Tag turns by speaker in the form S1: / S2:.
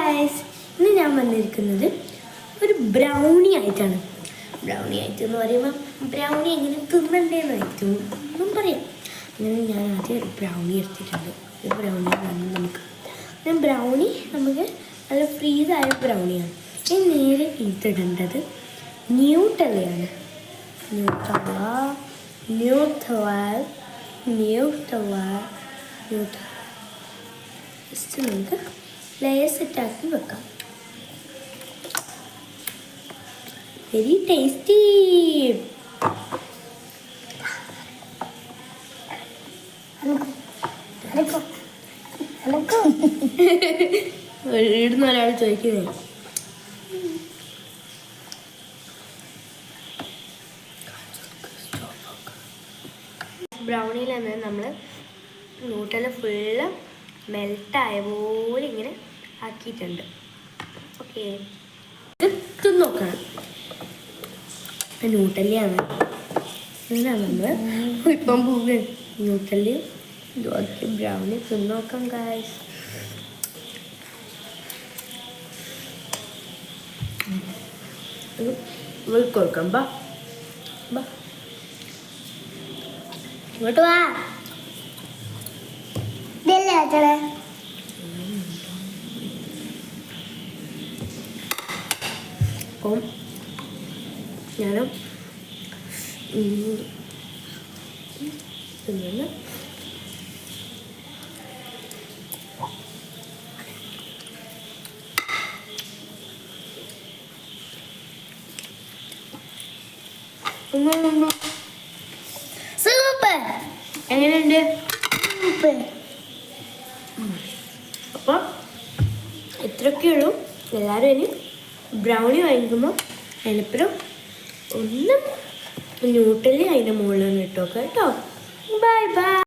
S1: Guys, ഇന്ന് ഞാൻ വന്നിരിക്കുന്നത് ഒരു ബ്രൗണി ആയിട്ടാണ്. ബ്രൗണി ആയിട്ട് എന്ന് പറയുമ്പോൾ ബ്രൗണി എങ്ങനെ തിന്നണ്ടേന്നായിരിക്കും ഒന്നും പറയാം. അങ്ങനെ ഞാൻ ആദ്യം ഒരു ബ്രൗണി എടുത്തിട്ടുണ്ട്. ഒരു ബ്രൗണി വേണം നമുക്ക്. ബ്രൗണി നമുക്ക് നല്ല ഫ്രീസായ ബ്രൗണിയാണ്. ഇനി നേരെ ഇതിടേണ്ടത് ന്യൂട്ടല്ലയാണ്. ജസ്റ്റ് നമുക്ക് ലെയർ സെറ്റാക്കി വെക്കാം. Very tasty. ഇടുന്ന ഒരാൾ ചോദിക്കുന്നേ. ബ്രൗണിയിൽ തന്നെ നമ്മൾ ന്യൂട്ടല്ല ഫുള്ള് മെൽട്ടായ പോലെ ഇങ്ങനെ ആക്കിയിട്ടുണ്ട്. ഓക്കെ, ഇത് നോക്കണം. ന്യൂട്ടല്ലയാണ് നമ്മൾ ഇപ്പം പോകുക. ന്യൂട്ടല്ലയും ഇതുപോലത്തെ ബ്രൗണി തിന്നോക്കാം ഗായ്സ്. കൊടുക്കാം. ബാ ബാ ഇങ്ങോട്ട് വാ. അപ്പം ഞാനും തിന്നുന്നു. സൂപ്പർ. എങ്ങനെയുണ്ട്? സൂപ്പർ. അപ്പം ഇത്രയൊക്കെയുള്ളൂ. എല്ലാവരും ഇനി ബ്രൗണി വാങ്ങിക്കുമ്പോൾ അതിനപ്പുറം ഒന്നും ന്യൂട്ടല്ലി അതിൻ്റെ മുകളിൽ നിന്ന് ഇട്ടോക്കെ കേട്ടോ. Bye bye.